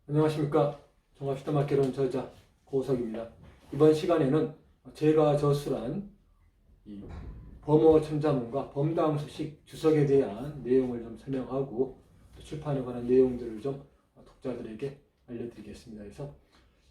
안녕하십니까. 종합시대마켓론 저자 고석입니다. 이번 시간에는 제가 저술한 이 범어 천자문과 범당 소식 주석에 대한 내용을 좀 설명하고 또 출판에 관한 내용들을 좀 독자들에게 알려드리겠습니다. 그래서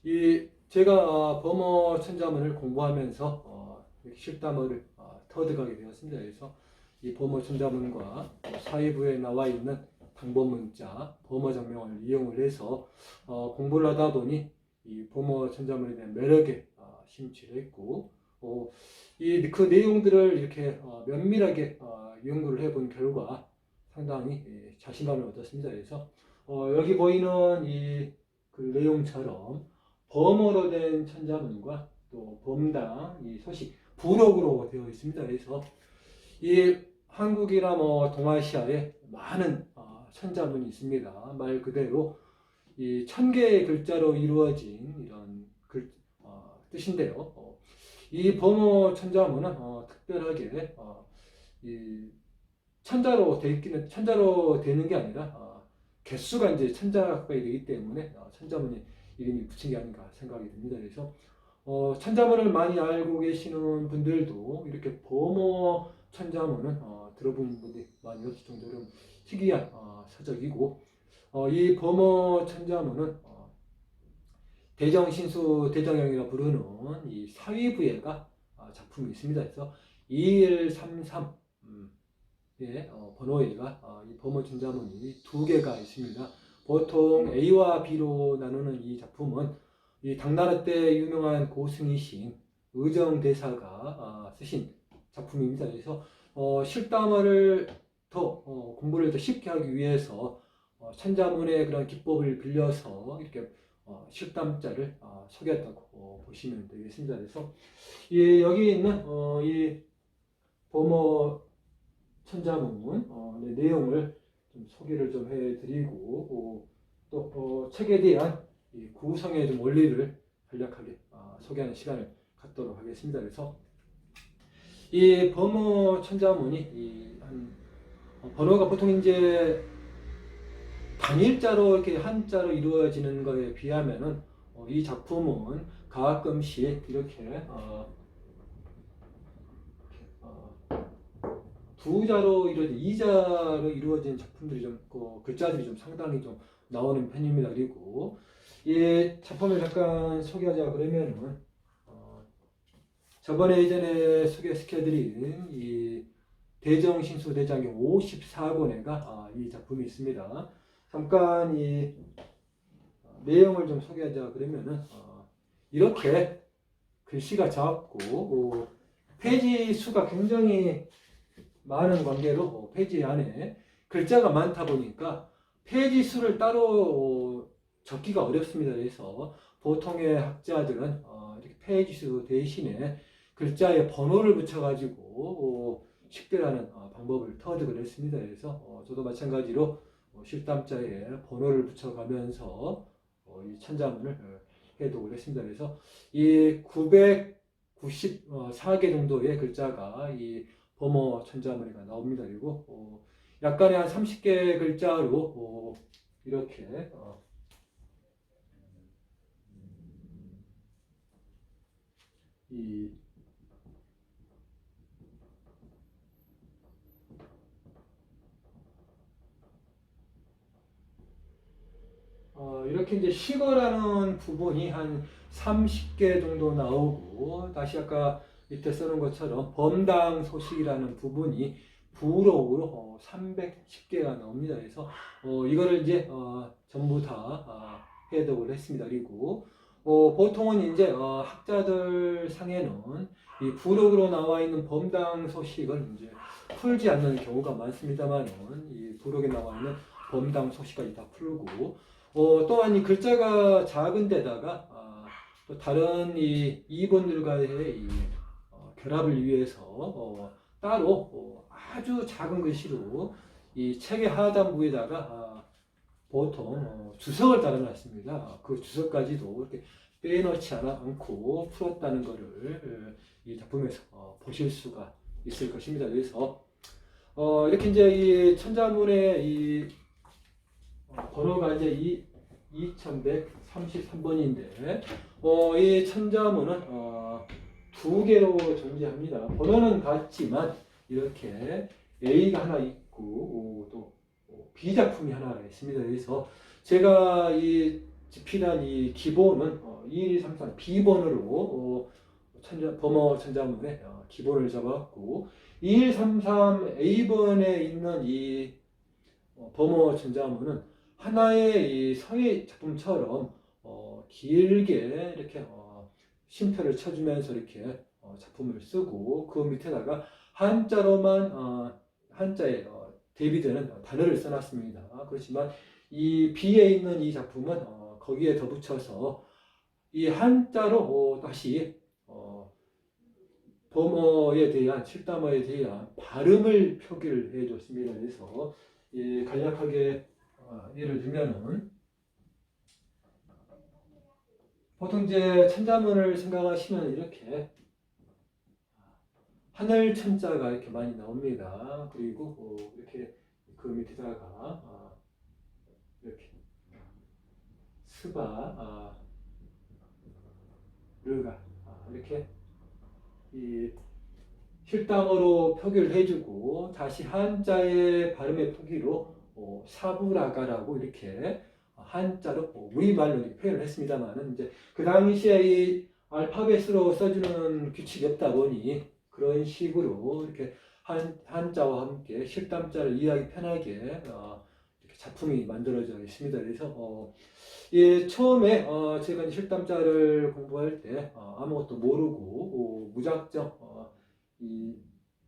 이 제가 범어 천자문을 공부하면서 실담어를 터득하게 되었습니다. 그래서 이 범어 천자문과 사회부에 나와 있는 방법문자, 범어정명을 이용을 해서 공부를 하다 보니 이 범어 천자문에 대한 매력에 심취를 했고, 그 내용들을 이렇게 면밀하게 연구를 해본 결과 상당히 자신감을 얻었습니다. 그래서 여기 보이는 그 내용처럼 범어로 된 천자문과 또 범당 이 소식 부록으로 되어 있습니다. 그래서 이 한국이나 동아시아에 많은 천자문이 있습니다. 말 그대로 이 1000개의 글자로 이루어진 이런 뜻인데요. 이 범어 천자문은 특별하게 이 천자로 되는 게 아니라 개수가 이제 천자가 되기 때문에 천자문이 이름이 붙인 게 아닌가 생각이 듭니다. 그래서 천자문을 많이 알고 계시는 분들도 이렇게 범어 천자문은 들어본 분들이 많이 없을 정도로 특이한 서적이고, 이 범어 천자문은 대정신수 대정형이라 부르는 이 사위부예가 작품이 있습니다. 그래서 2133 번호에가 이 범어 천자문이 두 개가 있습니다. 보통 A와 B로 나누는 이 작품은 이 당나라 때 유명한 고승이신 의정대사가 쓰신 작품입니다. 그래서 실담어를 더 공부를 더 쉽게 하기 위해서 천자문의 그런 기법을 빌려서 이렇게 실담자를 소개했다고 보시면 되겠습니다. 그래서 여기 있는 이 범어 천자문 내용을 좀 소개를 좀 해드리고, 또 책에 대한 이 구성의 좀 원리를 간략하게 소개하는 시간을 갖도록 하겠습니다. 그래서 이 범어 천자문이 번호가 보통 이제 단일자로 이렇게 한자로 이루어지는 것에 비하면은 이 작품은 가끔씩 이렇게 두자로 이루어진 이자로 이루어진 작품들이 좀 글자들이 좀 상당히 좀 나오는 편입니다. 그리고 이 작품을 잠깐 소개하자 그러면은 저번에 예전에 소개시켜드린 이 대정신수 대장경 54권에가 이 작품이 있습니다. 잠깐 이 내용을 좀 소개하자 그러면은 이렇게 글씨가 작고 페이지 수가 굉장히 많은 관계로 페이지 안에 글자가 많다 보니까 페이지 수를 따로 적기가 어렵습니다. 그래서 보통의 학자들은 이렇게 페이지 수 대신에 글자에 번호를 붙여가지고 식별하는 방법을 터득을 했습니다. 그래서 저도 마찬가지로 실담자에 번호를 붙여가면서 이 천자문을 해독을 했습니다. 그래서 이 994개 정도의 글자가 이 범어 천자문이가 나옵니다. 그리고 약간의 한 30개 글자로 이렇게 이렇게 이제 식어라는 부분이 한 30개 정도 나오고, 다시 아까 밑에 써놓은 것처럼 범당 소식이라는 부분이 부록으로 310개가 나옵니다. 그래서 이거를 이제 전부 다 해독을 했습니다. 그리고 보통은 이제 학자들 상에는 이 부록으로 나와 있는 범당 소식을 이제 풀지 않는 경우가 많습니다만은 이 부록에 나와 있는 범당 소식까지 다 풀고, 또한 이 글자가 작은 데다가 또 다른 이 이본들과의 결합을 위해서 따로 아주 작은 글씨로 이 책의 하단부에다가 보통 주석을 달아놨습니다. 그 주석까지도 이렇게 빼놓지 않고 풀었다는 것을 이 작품에서 보실 수가 있을 것입니다. 그래서 이렇게 이제 이 천자문의 이 번호가 이제 2133번인데 이 천자문은 두 개로 존재합니다. 번호는 같지만 이렇게 A가 하나 있고 또 B 작품이 하나 있습니다. 그래서 제가 이 집필한 이 기본은 2133 B번으로 범어 천자문의 기본을 잡았고 2133 A번에 있는 이 범어 천자문은 하나의 이 서예 작품처럼 길게 이렇게 쉼표를 쳐주면서 이렇게 작품을 쓰고 그 밑에다가 한자로만 한자에 대비되는 단어를 써놨습니다. 그렇지만 이 B에 있는 이 작품은 거기에 덧붙여서 이 한자로 다시 범어에 대한 실담어에 대한 발음을 표기를 해줬습니다. 그래서 간략하게 예를 들면은 보통 이제 천자문을 생각하시면 이렇게 하늘 천자가 이렇게 많이 나옵니다. 그리고 이렇게 그 밑에다가 이렇게 스바, 르가 이렇게 이 실담어로 표기를 해주고 다시 한자의 발음의 표기로 사부라가라고 이렇게 한자로 우리말로 이렇게 표현을 했습니다만은 이제 그 당시에 이 알파벳으로 써주는 규칙이 없다 보니 그런 식으로 이렇게 한자와 함께 실담자를 이해하기 편하게 이렇게 작품이 만들어져 있습니다. 그래서 처음에 제가 실담자를 공부할 때 아무것도 모르고 무작정 이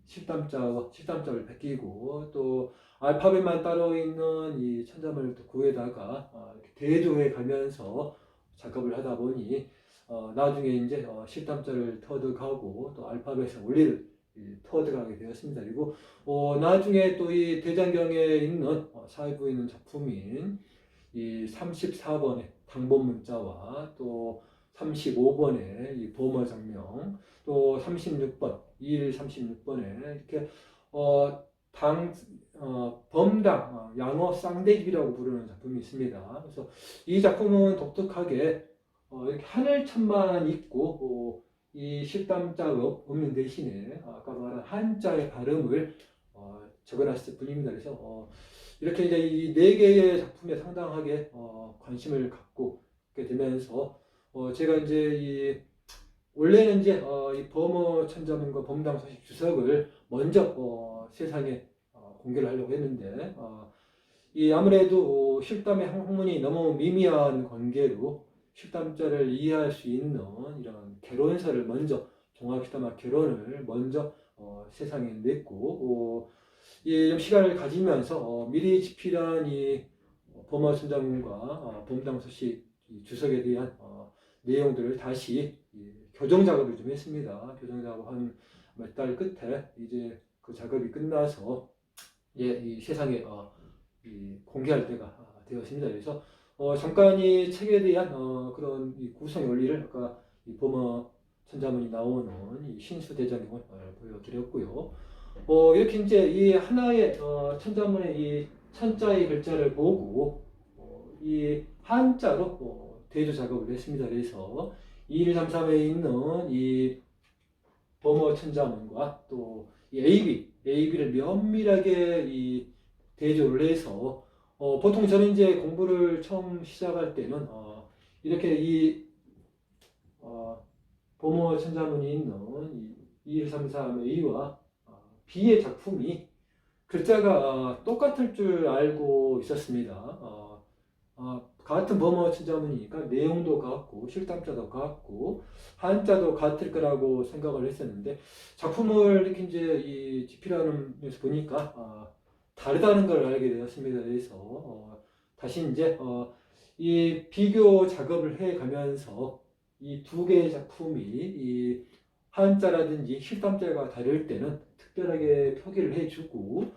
실담자를 베끼고 또 알파벳만 따로 있는 이 천자문을 또 구해다가 이렇게 대조해 가면서 작업을 하다 보니 나중에 이제 실담자를 터득하고 또 알파벳의 원리를 터득하게 되었습니다. 그리고 나중에 또 이 대장경에 있는 사회부에 있는 작품인 이 34번의 당본문자와 또 35번의 이 보머장명 또 36번 2136번에 이렇게 범당 양어 쌍대집이라고 부르는 작품이 있습니다. 그래서 이 작품은 독특하게 이렇게 하늘천만 있고 이 실담자가 없는 대신에 아까 말한 한자의 발음을 적어놨을 뿐입니다. 그래서 이렇게 이제 이 네 개의 작품에 상당하게 관심을 갖고 있게 되면서 제가 이제 원래는 이제 이 범어 천자문과 범당 소식 주석을 먼저 세상에 공개를 하려고 했는데 이 아무래도 실담의 학문이 너무 미미한 관계로 실담자를 이해할 수 있는 이런 개론서를 먼저 종합실담학 개론을 먼저 세상에 냈고 좀 시간을 가지면서 미리 집필한 이 범어 천자문과 범당 소식 주석에 대한 내용들을 다시 교정 작업을 좀 했습니다. 교정 작업 한 몇 달 끝에 이제 그 작업이 끝나서 이 세상에 공개할 때가 되었습니다. 그래서 잠깐 이 책에 대한 그런 이 구성 원리를 아까 이 범어 천자문이 나오는 이 신수대장경을 보여드렸고요. 이렇게 이제 이 하나의 천자문의 이 천자의 글자를 보고 이 한자로 대조 작업을 했습니다. 그래서 2133에 있는 이 범어 천자문과 또 이 AB를 면밀하게 이 대조를 해서 보통 저는 이제 공부를 처음 시작할 때는 이렇게 이 범어 천자문이 있는 이 2133A와 B의 작품이 글자가 똑같을 줄 알고 있었습니다. 같은 범어 천자문이니까 내용도 같고 실담자도 같고 한자도 같을 거라고 생각을 했었는데 작품을 이렇게 이제 이 집필하면서 보니까 다르다는 걸 알게 되었습니다. 그래서 다시 이제 이 비교 작업을 해 가면서 이 두 개의 작품이 이 한자라든지 실담자가 다를 때는 특별하게 표기를 해주고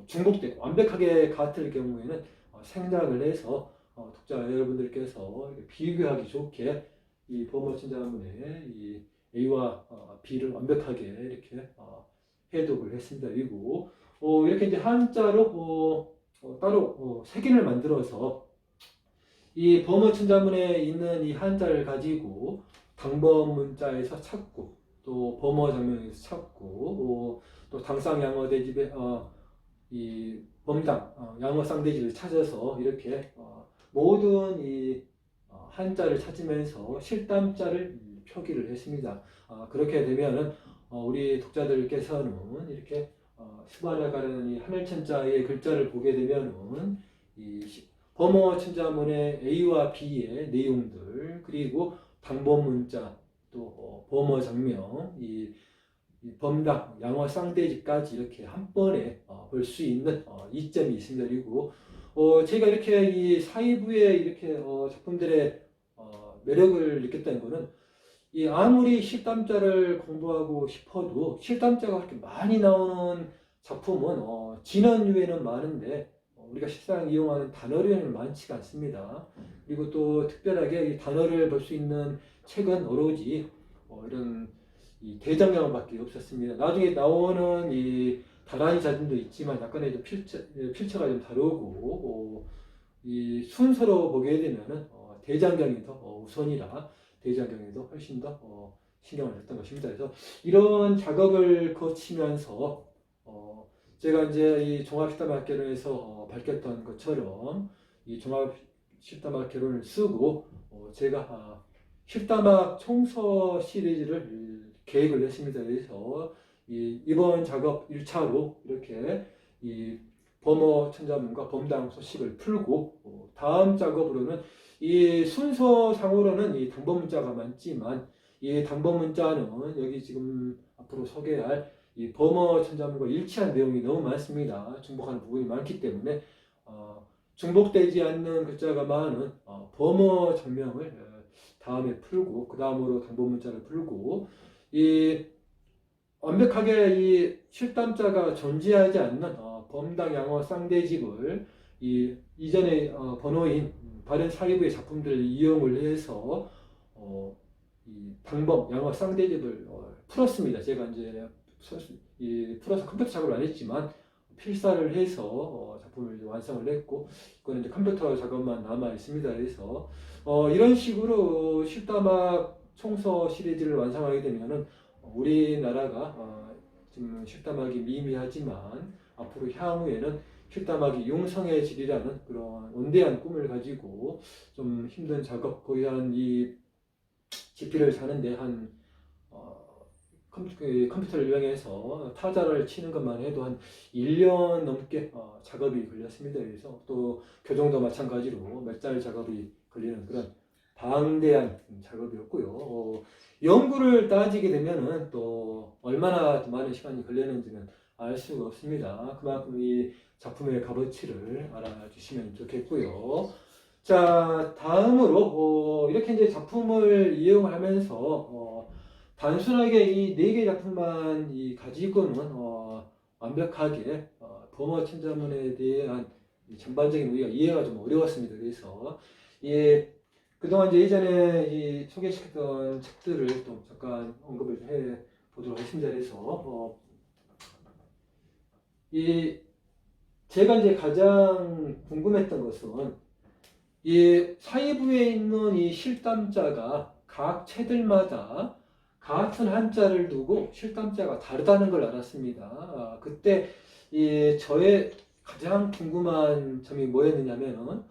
중복되고 완벽하게 같을 경우에는 생략을 해서 독자 여러분들께서 비교하기 좋게 이 범어 천자문의 이 A와 B를 완벽하게 이렇게 해독을 했습니다. 그리고 이렇게 이제 한자로 따로 색인을 만들어서 이 범어 천자문에 있는 이 한자를 가지고 당범 문자에서 찾고 또 범어 장명에서 찾고 또 당상 양어 대집에 이 범당 양어 쌍대집을 찾아서 이렇게 모든 이 한자를 찾으면서 실담자를 표기를 했습니다. 그렇게 되면은 우리 독자들께서는 이렇게 수반에 가는 이 하늘천자의 글자를 보게 되면은 이 범어 천자문의 A와 B의 내용들 그리고 당범 문자 또 범어 장명 이 범당 양어 쌍대지까지 이렇게 한 번에 볼 수 있는 이점이 있습니다. 그리고 제가 이렇게 이 사이부의 이렇게 작품들의 매력을 느꼈다는 거는 이 아무리 실담자를 공부하고 싶어도 실담자가 그렇게 많이 나오는 작품은 진원류에는 많은데 우리가 실상 이용하는 단어류에는 많지가 않습니다. 그리고 또 특별하게 이 단어를 볼 수 있는 책은 오로지 이런 이 대장경밖에 없었습니다. 나중에 나오는 이 다란이 자전도 있지만 약간의 좀 필체가 좀 다르고 이 순서로 보게 되면은 대장경이 더 우선이라 대장경에도 훨씬 더 신경을 썼던 것입니다. 그래서 이런 작업을 거치면서 제가 이제 이 종합실담학개론에서 밝혔던 것처럼 이 종합실담학개론을 쓰고 제가 실담학 총서 시리즈를 계획을 했습니다. 그래서 이번 작업 1차로 이렇게 이 범어 천자문과 범당 소식을 풀고 다음 작업으로는 이 순서상으로는 이 당번 문자가 많지만 이 당번 문자는 여기 지금 앞으로 소개할 이 범어 천자문과 일치한 내용이 너무 많습니다. 중복하는 부분이 많기 때문에 중복되지 않는 글자가 많은 범어 장명을 다음에 풀고 그 다음으로 당번 문자를 풀고 이 완벽하게 이 실담자가 존재하지 않는 범당 양어 쌍대집을 이전의 번호인 다른 사이부의 작품들을 이용을 해서 이 당범 양어 쌍대집을 풀었습니다. 제가 이제 풀어서 컴퓨터 작업을 안 했지만 필사를 해서 작품을 완성을 했고 그거는 이제 컴퓨터 작업만 남아 있습니다. 그래서 이런 식으로 실담학 총서 시리즈를 완성하게 되면은 우리나라가 지금 실담학이 미미하지만 앞으로 향후에는 실담학이 융성해지리라는 그런 원대한 꿈을 가지고 좀 힘든 작업 거의 한 이 지피를 사는데 한 컴퓨터를 이용해서 타자를 치는 것만 해도 한 1년 넘게 작업이 걸렸습니다. 그래서 또 교정도 마찬가지로 몇 달 작업이 걸리는 그런 방대한 작업이었고요. 연구를 따지게 되면은 또 얼마나 많은 시간이 걸렸는지는 알 수가 없습니다. 그만큼 이 작품의 값어치를 알아주시면 좋겠고요. 자, 다음으로 이렇게 이제 작품을 이용하면서 단순하게 이 네 개 작품만 가지고는 완벽하게 범어 천자문에 대한 전반적인 우리가 이해가 좀 어려웠습니다. 그래서 그동안 이제 예전에 소개시켰던 책들을 또 잠깐 언급을 해 보도록 하겠습니다. 그래서 제가 이제 가장 궁금했던 것은 이 사이부에 있는 이 실담자가 각 체들마다 같은 한자를 두고 실담자가 다르다는 걸 알았습니다. 그때 저의 가장 궁금한 점이 뭐였느냐면은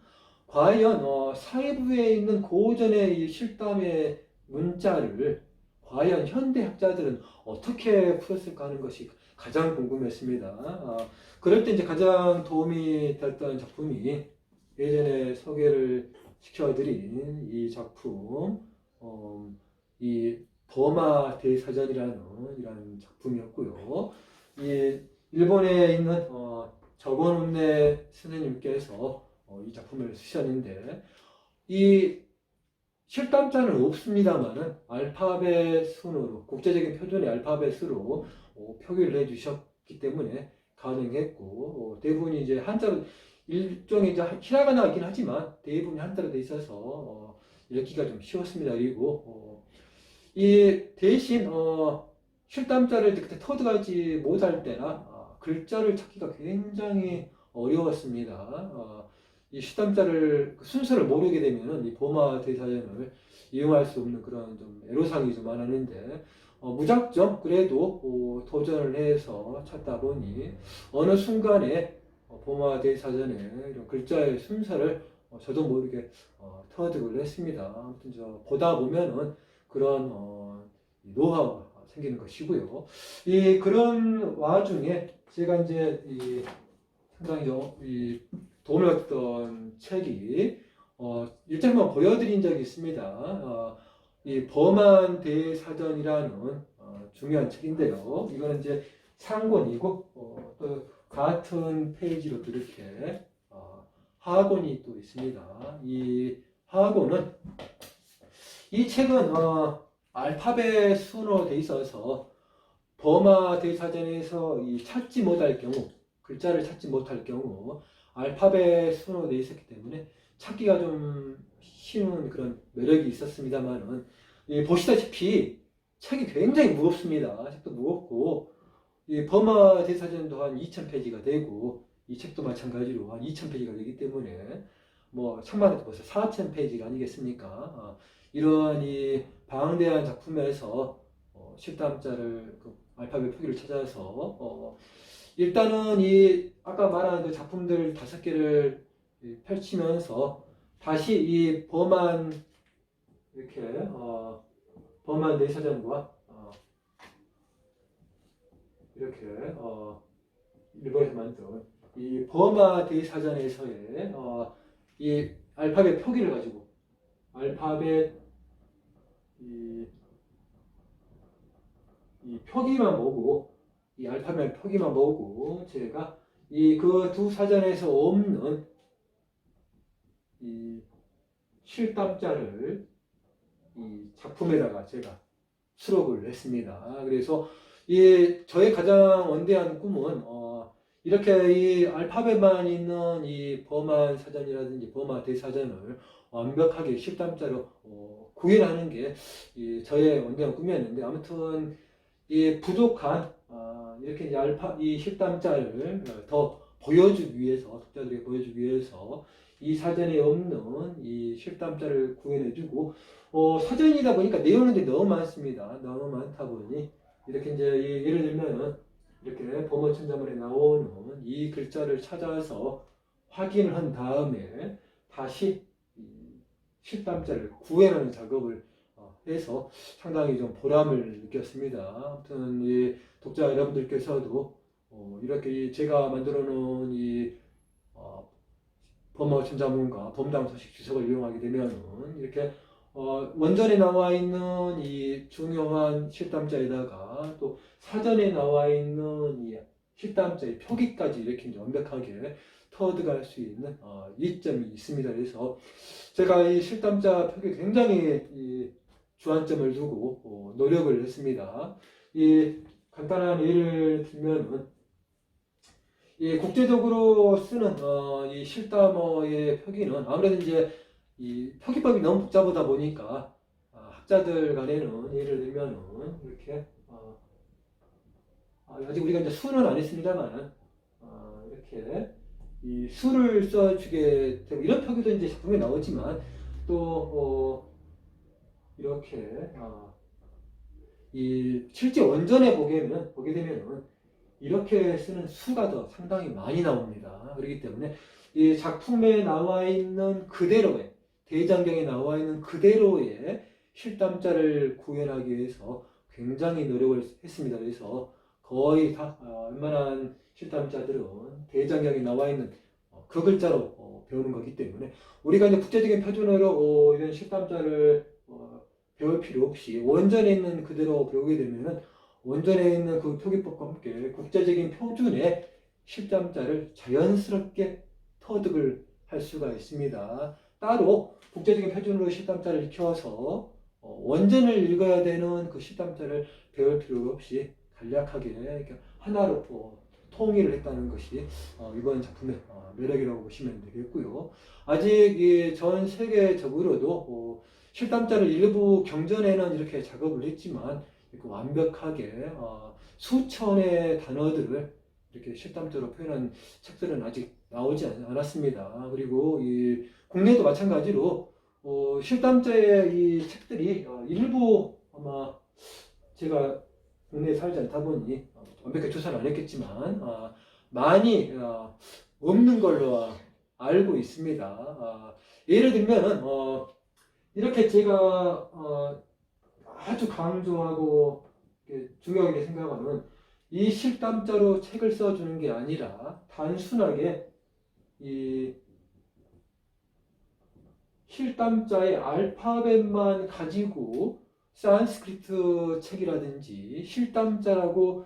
과연 사이부에 있는 고전의 이 실담의 문자를 과연 현대학자들은 어떻게 풀었을까 하는 것이 가장 궁금했습니다. 그럴 때 이제 가장 도움이 됐던 작품이 예전에 소개를 시켜드린 이 작품, 이 버마 대사전이라는 이런 작품이었고요. 일본에 있는 저건운내 스님께서 이 작품을 쓰셨는데 이 실담자는 없습니다만은 알파벳 순으로 국제적인 표준의 알파벳 수로 표기를 해주셨기 때문에 가능했고 대부분이 이제 한자로 일종의 이제 히라가나이긴 하지만 대부분이 한자로 돼 있어서 읽기가 좀 쉬웠습니다. 그리고 이 대신 실담자를 그때 터득하지 못할 때나 글자를 찾기가 굉장히 어려웠습니다. 이 실담자를 그 순서를 모르게 되면은 이 범화 대사전을 이용할 수 없는 그런 좀 애로사항이 좀 많았는데 무작정 그래도 도전을 해서 찾다 보니 어느 순간에 범화 대사전에 이런 글자의 순서를 저도 모르게 터득을 했습니다. 아무튼 저 보다 보면은 그런 이 노하우가 생기는 것이고요. 이 그런 와중에 제가 이제 이 상당히 이 도움을 받던 책이 일장 한번 보여드린 적이 있습니다. 이 범한 대사전이라는 중요한 책인데요. 이거는 이제 상권이고 또 같은 페이지로 또 이렇게 하권이 또 있습니다. 이 하권은 이 책은 알파벳 순으로 돼 있어서 범화 대사전에서 이 찾지 못할 경우 글자를 찾지 못할 경우 알파벳 순으로 돼 있었기 때문에 찾기가 좀 쉬운 그런 매력이 있었습니다만은 보시다시피 책이 굉장히 무겁습니다. 책도 무겁고 이 범화 대사전도 한 2,000페이지가 되고 이 책도 마찬가지로 한 2,000페이지가 되기 때문에 뭐 책만 해도 벌써 4,000페이지가 아니겠습니까? 이러한 이 방대한 작품에서 실담자를 그 알파벳 표기를 찾아서 일단은 이 아까 말한 그 작품들 5개를 펼치면서 다시 이 범한 이렇게 범한 내사전과 이렇게 일본에서 만든 이 범화 대사전에서의 이 알파벳 표기를 가지고 알파벳 이 표기만 보고 이 알파벳 표기만 보고 제가 이 그 두 사전에서 없는 이 실담자를 이 작품에다가 제가 수록을 했습니다. 그래서 이 저의 가장 원대한 꿈은 이렇게 이 알파벳만 있는 이 범한 사전이라든지 범화 대사전을 완벽하게 실담자로 구현하는 게 저의 원대한 꿈이었는데 아무튼 이 부족한 이렇게 이 실담자를 더 보여주기 위해서 독자들에게 보여주기 위해서 이 사전에 없는 이 실담자를 구현해주고 사전이다 보니까 내용이 너무 많습니다. 너무 많다 보니 이렇게 이제 예를 들면은 이렇게 범어천자문에 나오는 이 글자를 찾아서 확인을 한 다음에 다시 실담자를 구현하는 작업을 해서 상당히 좀 보람을 느꼈습니다. 아무튼 이 독자 여러분들께서도 이렇게 제가 만들어 놓은 이 범어천자문과 범당 소식 주석을 이용하게 되면은 이렇게 원전에 나와 있는 이 중요한 실담자에다가 또 사전에 나와 있는 이 실담자의 표기까지 이렇게 이제 완벽하게 터득할 수 있는 이점이 있습니다. 그래서 제가 이 실담자 표기에 굉장히 이 주안점을 두고 노력을 했습니다. 이 간단한 예를 들면은 이 국제적으로 쓰는 이 실담어의 표기는 아무래도 이제 이 표기법이 너무 복잡하다 보니까 학자들 간에는 예를 들면은 이렇게 아직 우리가 이제 수는 안 했습니다만 이렇게 이 수를 써주게 되고 이런 표기도 이제 작품에 나오지만 또 이렇게 이 실제 원전에 보게 되면은 이렇게 쓰는 수가 더 상당히 많이 나옵니다. 그렇기 때문에 이 작품에 나와 있는 그대로의 대장경에 나와 있는 그대로의 실담자를 구현하기 위해서 굉장히 노력을 했습니다. 그래서 거의 다 웬만한 실담자들은 대장경에 나와 있는 그 글자로 배우는 거기 때문에 우리가 이제 국제적인 표준어로 이런 실담자를 배울 필요 없이 원전에 있는 그대로 배우게 되면은 원전에 있는 그 표기법과 함께 국제적인 표준의 실담자를 자연스럽게 터득을 할 수가 있습니다. 따로 국제적인 표준으로 실담자를 익혀서 원전을 읽어야 되는 그 실담자를 배울 필요 없이 간략하게 하나로 통일을 했다는 것이 이번 작품의 매력이라고 보시면 되겠고요. 아직 전 세계적으로도 실담자를 일부 경전에는 이렇게 작업을 했지만 완벽하게 수천의 단어들을 이렇게 실담자로 표현한 책들은 아직 나오지 않았습니다. 그리고 이 국내도 마찬가지로 실담자의 이 책들이 일부 아마 제가 국내에 살지 않다 보니 완벽하게 조사를 안 했겠지만 많이 없는 걸로 알고 있습니다. 예를 들면은 이렇게 제가 아주 강조하고 중요하게 생각하는 이 실담자로 책을 써주는 게 아니라 단순하게 이 실담자의 알파벳만 가지고 산스크리트 책이라든지 실담자라고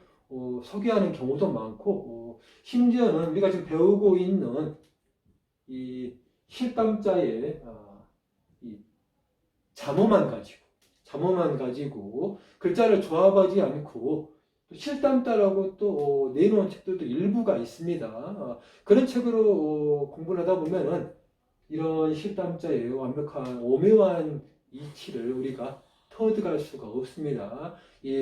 소개하는 경우도 많고 심지어는 우리가 지금 배우고 있는 이 실담자의 이 잠어만 가지고 글자를 조합하지 않고 또 실담자라고 또 내놓은 책들도 일부가 있습니다. 그런 책으로 공부를 하다 보면은 이런 실담자의 완벽한 오묘한 이치를 우리가 터득할 수가 없습니다.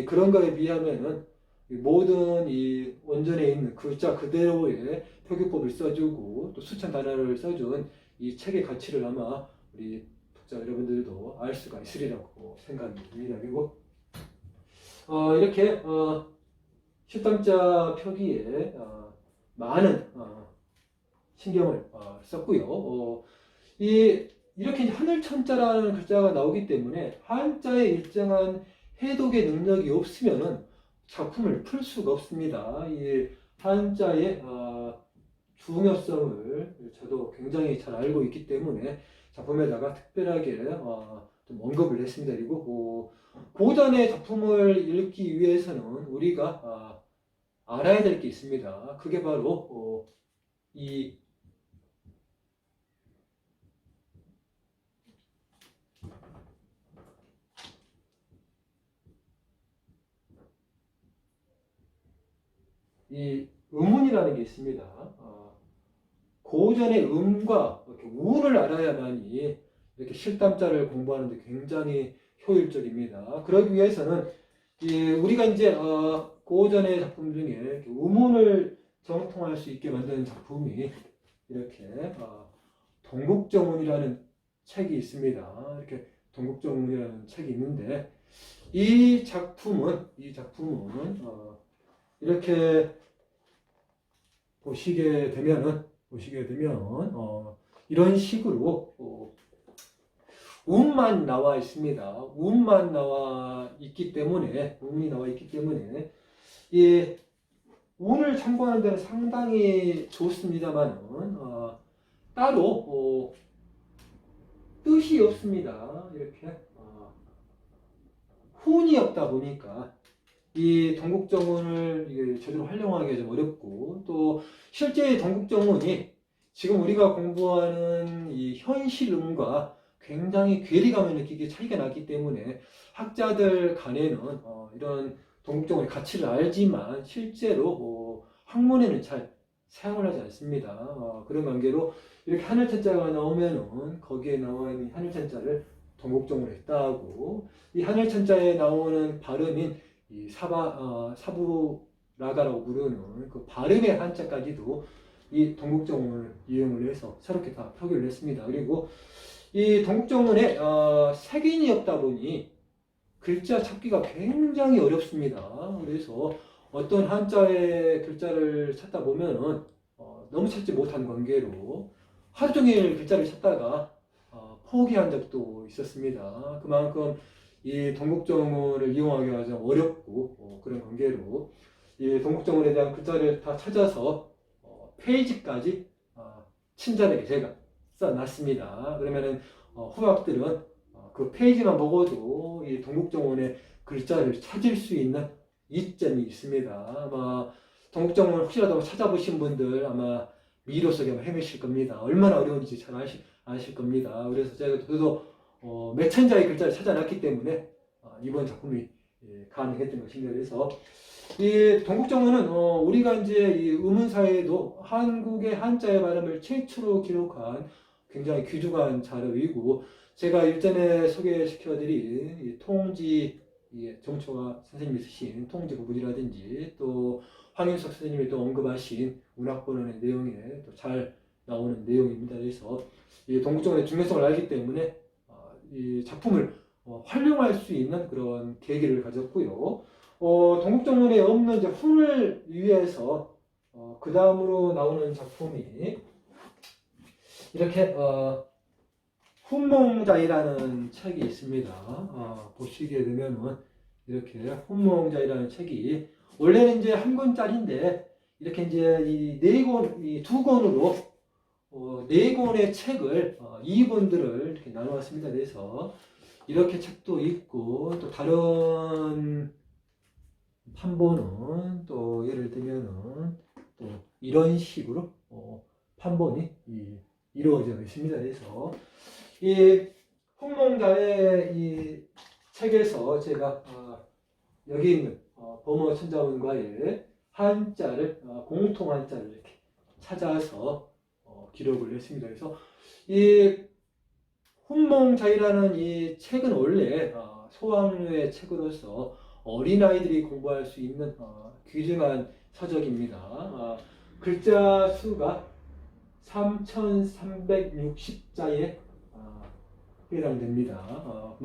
그런 거에 비하면은 모든 이 원전에 있는 글자 그대로의 표기법을 써주고 또 수천 단어를 써준 이 책의 가치를 아마 우리 독자 여러분들도 알 수가 있으리라고 생각이 듭니다. 그리고 이렇게 실담자 표기에 많은 신경을 썼고요. 이렇게 하늘천자라는 글자가 나오기 때문에 한자의 일정한 해독의 능력이 없으면 작품을 풀 수가 없습니다. 이 한자의 중요성을 저도 굉장히 잘 알고 있기 때문에 작품에다가 특별하게 좀 언급을 했습니다. 그리고 고전의 작품을 읽기 위해서는 우리가 알아야 될 게 있습니다. 그게 바로 이 음운이라는 게 있습니다. 고전의 음과 이렇게 운을 알아야만이 이렇게 실담자를 공부하는 데 굉장히 효율적입니다. 그러기 위해서는 우리가 이제 고전의 작품 중에 음운을 정통할 수 있게 만드는 작품이 이렇게 동국정운이라는 책이 있습니다. 이렇게 동국정운이라는 책이 있는데 이 작품은 이렇게 보시게 되면 이런 식으로 운만 나와 있습니다. 운만 나와 있기 때문에 이 운을 참고하는 데는 상당히 좋습니다만은 따로 뜻이 없습니다. 이렇게 훈이 없다 보니까 이 동국정운을 제대로 활용하기가 좀 어렵고 또 실제 동국정운이 지금 우리가 공부하는 이 현실음과 굉장히 괴리감을 느끼게 차이가 나기 때문에 학자들 간에는 이런 동국정운의 가치를 알지만 실제로 학문에는 잘 사용을 하지 않습니다. 그런 관계로 이렇게 하늘천자가 나오면은 거기에 나와 있는 하늘천자를 동국정운을 했다고 이 하늘천자에 나오는 발음인 이 사부라가라고 부르는 그 발음의 한자까지도 이 동국정운을 이용을 해서 새롭게 다 표기를 했습니다. 그리고 이 동국정운에 색인이 없다 보니 글자 찾기가 굉장히 어렵습니다. 그래서 어떤 한자의 글자를 찾다 보면은 너무 찾지 못한 관계로 하루 종일 글자를 찾다가 포기한 적도 있었습니다. 그만큼 이 동국정운을 이용하기가 좀 어렵고 그런 관계로 이 동국정운에 대한 글자를 다 찾아서 페이지까지 친절하게 제가 써놨습니다. 그러면은 후학들은 그 페이지만 보고도 이 동국정운의 글자를 찾을 수 있는 이점이 있습니다. 아마 동국정운을 혹시라도 찾아보신 분들 아마 미로 속에 헤매실 겁니다. 얼마나 어려운지 잘 아실 겁니다. 그래서 저도 몇 천자의 글자를 찾아놨기 때문에 이번 작품이 가능했던 것입니다. 그래서 이 동국정운은 우리가 이제 이 음운사에도 한국의 한자의 발음을 최초로 기록한 굉장히 귀중한 자료이고 제가 일전에 소개시켜드린 이 통지 정초가 선생님이 쓰신 통지 부분이라든지 또 황윤석 선생님이 또 언급하신 문학본원의 내용에 또 잘 나오는 내용입니다. 그래서 이 동국정원의 중요성을 알기 때문에 이 작품을 활용할 수 있는 그런 계기를 가졌고요. 동국정원에 없는 이제 훈을 위해서 그 다음으로 나오는 작품이 이렇게 훈몽자이라는 책이 있습니다. 보시게 되면은 이렇게 훈몽자이라는 책이 원래는 이제 한 권짜리인데 이렇게 이제 두 권으로 네 권의 책을 2권들을 이렇게 나누었습니다. 그래서 이렇게 책도 있고 또 다른 판본은 또 예를 들면은 또 이런 식으로 판본이 이루어져 있습니다. 그래서 이 훈몽자의 이 책에서 제가 여기 있는 범어 천자문과의 한자를 공통 한자를 이렇게 찾아서 기록을 했습니다. 그래서 이 훈몽자이라는 이 책은 원래 소학류의 책으로서 어린아이들이 공부할 수 있는 귀중한 서적입니다. 글자 수가 3,360자에 해당됩니다.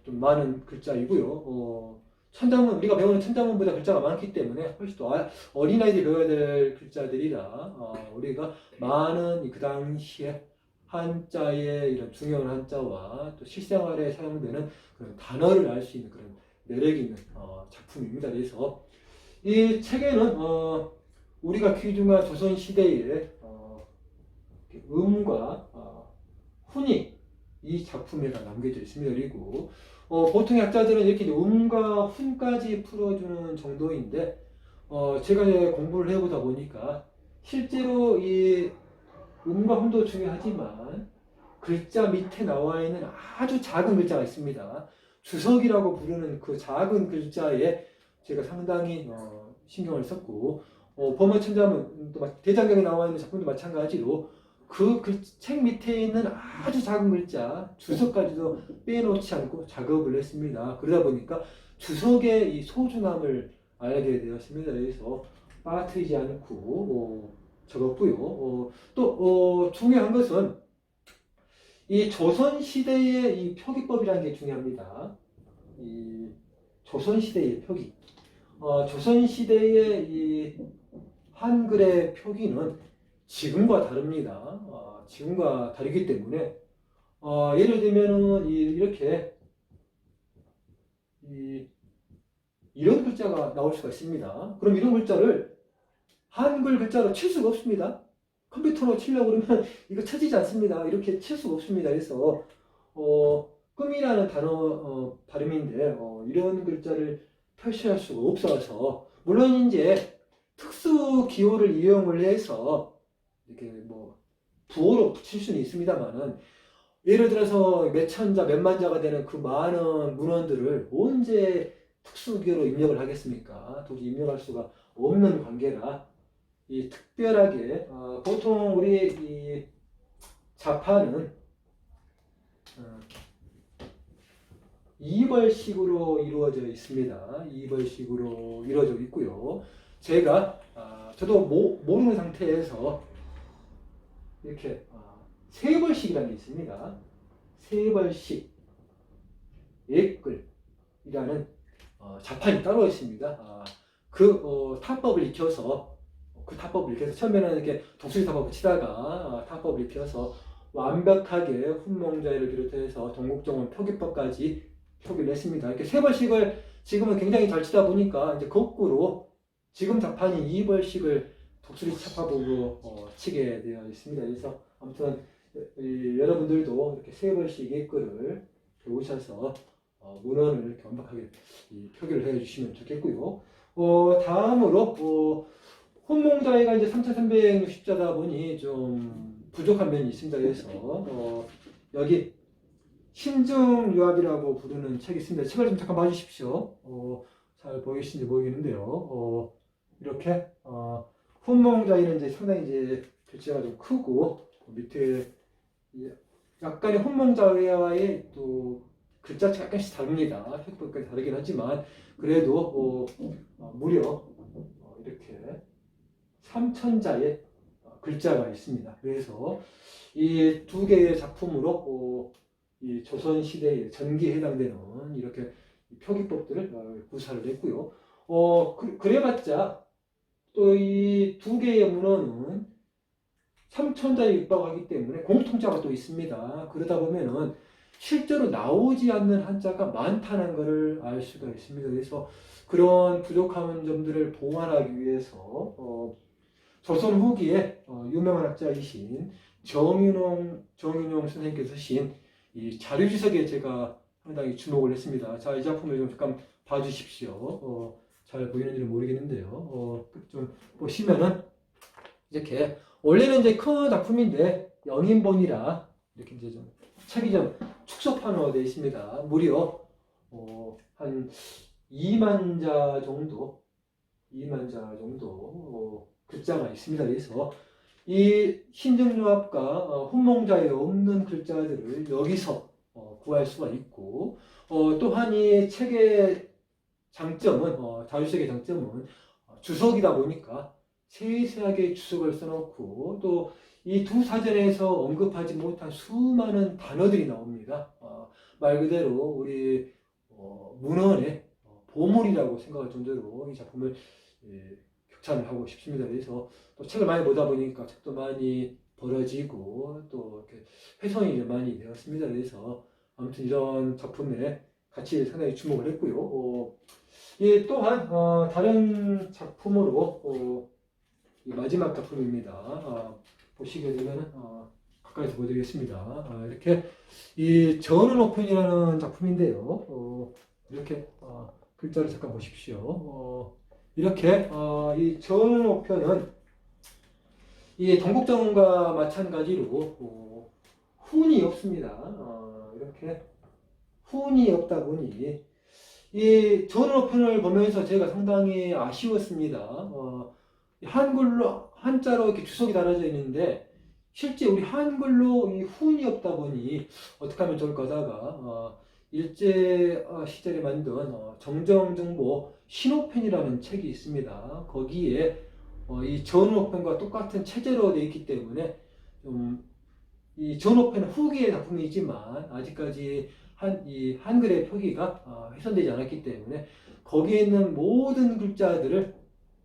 좀 많은 글자이고요. 우리가 배우는 천자문보다 글자가 많기 때문에 훨씬 더 어린아이들이 배워야 될 글자들이라 우리가 많은 그 당시에 한자의 이런 중요한 한자와 또 실생활에 사용되는 그런 단어를 알 수 있는 그런 매력이 있는 작품입니다. 그래서 이 책에는 우리가 귀중한 조선시대의 음과 훈이 이 작품에 다 남겨져 있습니다. 그리고 보통 학자들은 이렇게 음과 훈까지 풀어주는 정도인데 제가 이제 공부를 해보다 보니까 실제로 이 음과 훈도 중요하지만 글자 밑에 나와 있는 아주 작은 글자가 있습니다. 주석이라고 부르는 그 작은 글자에 제가 상당히 신경을 썼고 범어 천자문 또 대장경에 나와 있는 작품도 마찬가지로 그 책 밑에 있는 아주 작은 글자 주석까지도 빼놓지 않고 작업을 했습니다. 그러다 보니까 주석의 이 소중함을 알게 되었습니다. 그래서 빠뜨리지 않고 적었고요. 또 중요한 것은 이 조선시대의 이 표기법이라는 게 중요합니다. 이 조선시대의 표기. 조선시대의 이 한글의 표기는 지금과 다릅니다. 지금과 다르기 때문에 예를 들면은 이렇게 이런 글자가 나올 수가 있습니다. 그럼 이런 글자를 한글 글자로 칠 수가 없습니다. 컴퓨터로 치려고 그러면 이거 쳐지지 않습니다. 이렇게 칠 수가 없습니다. 그래서 끔이라는 단어 발음인데 이런 글자를 표시할 수가 없어서 물론 이제 특수 기호를 이용을 해서 이렇게 부호로 붙일 수는 있습니다만은 예를 들어서 몇 천자, 몇 만자가 되는 그 많은 문헌들을 언제 특수 기호로 입력을 하겠습니까? 도저히 입력할 수가 없는 관계라 이 특별하게 보통 우리 이 자판은 이벌식으로 이루어져 있습니다. 이벌식으로 이루어져 있고요. 제가 저도 모르는 상태에서 이렇게 세벌식이라는 게 있습니다. 세벌식 예글이라는 자판이 따로 있습니다. 그 타법을 익혀서 처음에는 이렇게 독수리 타법을 치다가 타법을 익혀서 완벽하게 훈몽자를 비롯해서 동국정원 표기법까지 표기를 했습니다. 이렇게 세벌식을 지금은 굉장히 잘 치다 보니까 이제 거꾸로 지금 자판이 2벌식을 독수리 타법으로 치게 되어 있습니다. 그래서 아무튼 여러분들도 이렇게 세벌식 예글을 배우셔서 문헌을 이렇게 완벽하게 표기를 해주시면 좋겠고요. 다음으로 훈몽자회가 이제 3,360자다 보니 좀 부족한 면이 있습니다. 그래서 여기 신중유합이라고 부르는 책이 있습니다. 책을 좀 잠깐 봐주십시오. 잘 보이시는지 모르겠는데요. 이렇게 훈몽자회는 이제 상당히 이제 글자가 좀 크고 밑에 약간의 훈몽자회와의 또 글자체가 약간씩 다릅니다. 표기법까지 다르긴 하지만 그래도 무려 이렇게 3천자의 글자가 있습니다. 그래서 이 두 개의 작품으로 이 조선시대의 전기에 해당되는 이렇게 표기법들을 구사를 했고요. 그래봤자 또 이 두 개의 문헌은 3천자에 육박하기 때문에 공통자가 또 있습니다. 그러다 보면은 실제로 나오지 않는 한자가 많다는 것을 알 수가 있습니다. 그래서 그런 부족한 점들을 보완하기 위해서 조선 후기에 유명한 학자이신 정윤용 선생님께서 쓰신 이 자료지석에 제가 상당히 주목을 했습니다. 자, 이 작품을 좀 잠깐 봐주십시오. 잘 보이는지 모르겠는데요. 좀 보시면은 이렇게 원래는 이제 큰 작품인데 영인본이라 이렇게 이제 좀 책이 좀 축소판으로 되어 있습니다. 무려 한 2만 자 정도 글자가 있습니다. 그래서 이 신정조합과 훈몽자에 없는 글자들을 여기서 구할 수가 있고, 또한 이 책의 장점은 자유책의 장점은 주석이다 보니까 세세하게 주석을 써놓고 또 이 두 사전에서 언급하지 못한 수많은 단어들이 나옵니다. 말 그대로 우리 문헌의 보물이라고 생각할 정도로 이 작품을 극찬을 하고 싶습니다. 그래서 또 책을 많이 보다 보니까 책도 많이 벌어지고 또 이렇게 훼손이 많이 되었습니다. 그래서 아무튼 이런 작품에 같이 상당히 주목을 했고요. 또한 다른 작품으로 이 마지막 작품입니다. 보시게 되면 가까이서 보여드리겠습니다. 이렇게 이 전운오편이라는 작품인데요. 이렇게 글자를 잠깐 보십시오. 이렇게 이 전운오편은 이 동국정과 마찬가지로 훈이 없습니다. 이렇게 훈이 없다 보니 이 전운오편을 보면서 제가 상당히 아쉬웠습니다. 한글로 한자로 이렇게 주석이 달아져 있는데 실제 우리 한글로 이 훈이 없다 보니 어떻게 하면 좋을까 하다가 일제 시절에 만든 정정정보 신호편이라는 책이 있습니다. 거기에 이 전호편과 똑같은 체제로 되어 있기 때문에 이 전호편은 후기의 작품이지만 아직까지 이 한글의 표기가 훼손되지 않았기 때문에 거기에 있는 모든 글자들을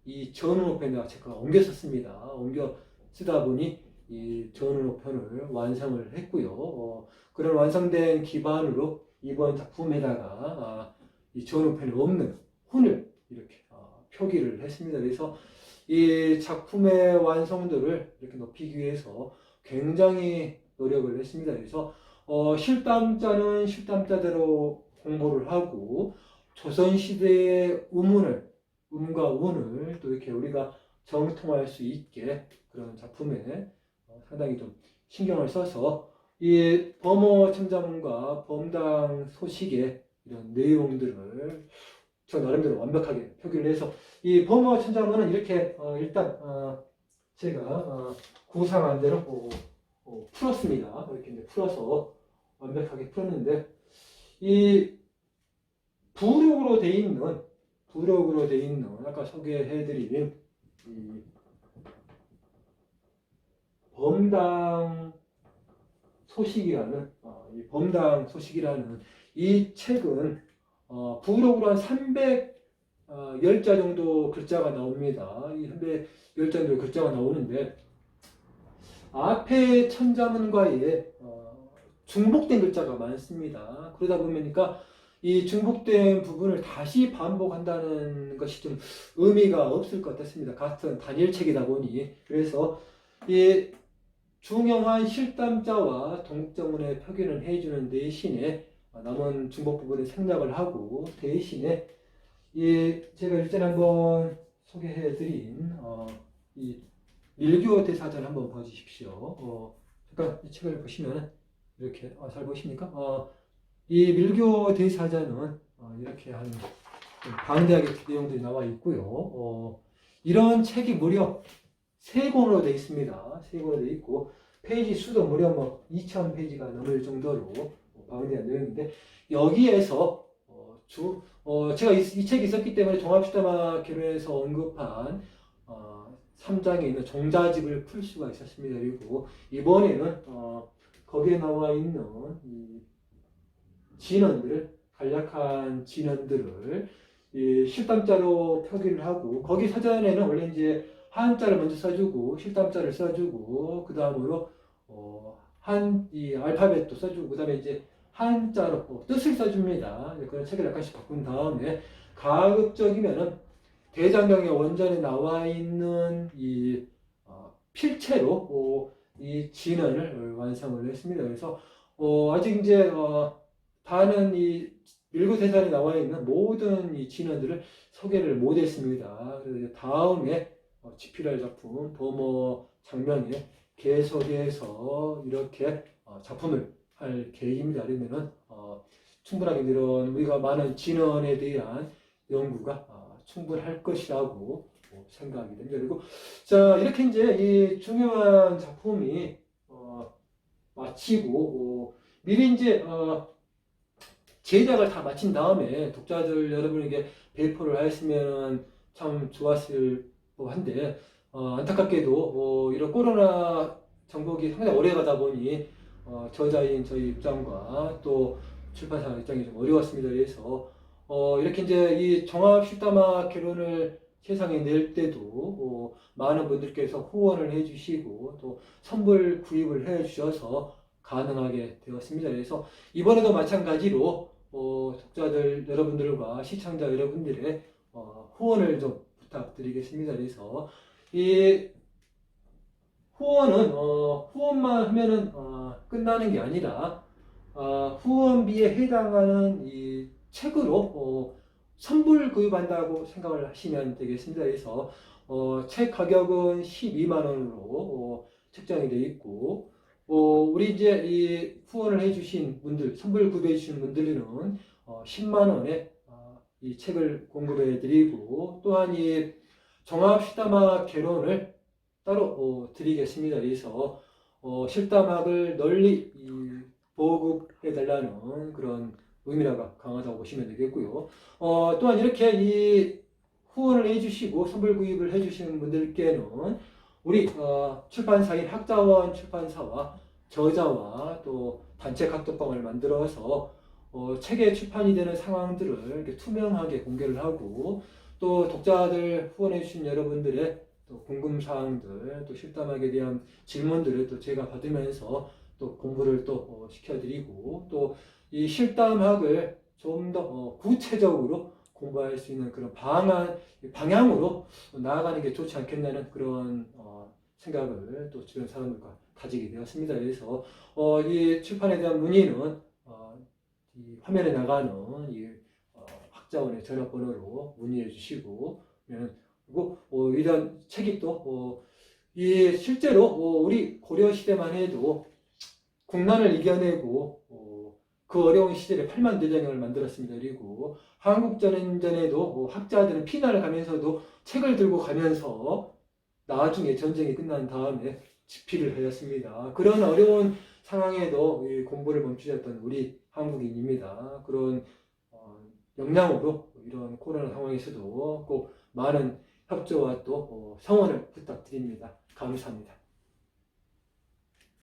이 전운호편에다가 제가 옮겨 썼습니다. 옮겨 쓰다 보니 이 전운호편을 완성을 했고요. 그런 완성된 기반으로 이번 작품에다가 이 전운호편에 없는 훈을 이렇게 표기를 했습니다. 그래서 이 작품의 완성도를 이렇게 높이기 위해서 굉장히 노력을 했습니다. 그래서 실담자는 실담자대로 공부를 하고 조선시대의 음과 운을 또 이렇게 우리가 정통할 수 있게 그런 작품에 상당히 좀 신경을 써서 이 범어 천자문과 범당 소식의 이런 내용들을 저 나름대로 완벽하게 표기를 해서 이 범어 천자문은 이렇게 일단 제가 구상한 대로 풀었습니다. 이렇게 이제 풀어서 완벽하게 풀었는데 이 부록으로 돼 있는 아까 소개해드린 이 범당 소식이라는 이 책은 부록으로 한 310자 정도 글자가 나옵니다. 이 310자 정도 글자가 나오는데 앞에 천자문과의 중복된 글자가 많습니다. 그러다 보니까 이 중복된 부분을 다시 반복한다는 것이 좀 의미가 없을 것 같습니다. 같은 단일책이다 보니. 그래서 이 중형한 실담자와 동국정문의 표기는 해주는 대신에 남은 중복 부분을 생략을 하고 대신에 제가 일전에 한번 소개해드린 이 밀교 대사전 한번 봐주십시오. 잠깐 이 책을 보시면 이렇게 잘 보십니까? 이 밀교 대사전은 이렇게 한 방대하게 내용들이 나와 있고요. 이런 책이 무려 3권으로 되어 있습니다. 3권으로 되어 있고 페이지 수도 무려 2,000페이지가 넘을 정도로 방대한 내용인데 여기에서 제가 이 책이 있었기 때문에 종합시다마 결론에서 언급한 3장에 있는 종자집을 풀 수가 있었습니다. 그리고 이번에는 거기에 나와 있는 이 진원들을 간략한 진원들을 이 실담자로 표기를 하고 거기 사전에는 원래 이제 한자를 먼저 써주고 실담자를 써주고 그 다음으로 이 알파벳도 써주고 그 다음에 이제 한자로 뜻을 써줍니다. 그런 책을 약간씩 바꾼 다음에 가급적이면은 대장경의 원전에 나와 있는 이 필체로 이 진원을 완성을 했습니다. 그래서 아직 이제 다는 이 밀고대산에 나와 있는 모든 이 진원들을 소개를 못했습니다. 그래서 이제 다음에 집필할 작품 범어 장명에 계속해서 이렇게 작품을 할 계획입니다. 그러면은 충분하게 이런 우리가 많은 진원에 대한 연구가 충분할 것이라고 생각이 됩니다. 그리고 자 이렇게 이제 이 중요한 작품이 마치고 미리 이제 제작을 다 마친 다음에 독자들 여러분에게 배포를 하였으면 참 좋았을 한데 안타깝게도 이런 코로나 정복이 상당히 오래 가다 보니 저자인 저희 입장과 또 출판사 입장이 좀 어려웠습니다. 그래서 이렇게 이제 이 종합 실담화 결론을 세상에 낼 때도 많은 분들께서 후원을 해주시고 또 선불 구입을 해주셔서 가능하게 되었습니다. 그래서 이번에도 마찬가지로 독자들 여러분들과 시청자 여러분들의 후원을 좀 부탁드리겠습니다. 그래서 이 후원은 후원만 하면은 끝나는 게 아니라 후원비에 해당하는 이 책으로 선불 구입한다고 생각을 하시면 되겠습니다. 그래서 책 가격은 12만 원으로 책정이 되어 있고 우리 이제 이 후원을 해주신 분들, 선불 구입해 주신 분들은 10만 원에 이 책을 공급해 드리고 또한 이 종합시다마 개론을 따로 드리겠습니다. 그래서 실담학을 널리 보급해 달라는 그런 의미가 강하다고 보시면 되겠고요. 또한 이렇게 이 후원을 해주시고 선불 구입을 해주시는 분들께는 우리 출판사인 학자원 출판사와 저자와 또 단체 각독방을 만들어서 책의 출판이 되는 상황들을 이렇게 투명하게 공개를 하고 또 독자들 후원해 주신 여러분들의 또 궁금사항들 또 실담학에 대한 질문들을 또 제가 받으면서 또 공부를 또 시켜드리고 또 이 실담학을 좀 더 구체적으로 공부할 수 있는 그런 방향으로 나아가는 게 좋지 않겠냐는 그런 생각을 또 주변 사람들과 가지게 되었습니다. 그래서 이 출판에 대한 문의는 이 화면에 나가는 이 학자원의 전화번호로 문의해 주시고 그리고 이런 책이 또 이 실제로 우리 고려 시대만 해도 국난을 이겨내고 그 어려운 시절에 팔만대장경을 만들었습니다. 그리고 한국전쟁에도 학자들은 피난을 가면서도 책을 들고 가면서 나중에 전쟁이 끝난 다음에 집필을 하였습니다. 그런 어려운 상황에도 공부를 멈추셨던 우리 한국인입니다. 그런 역량으로 이런 코로나 상황에서도 꼭 많은 협조와 또 성원을 부탁드립니다. 감사합니다.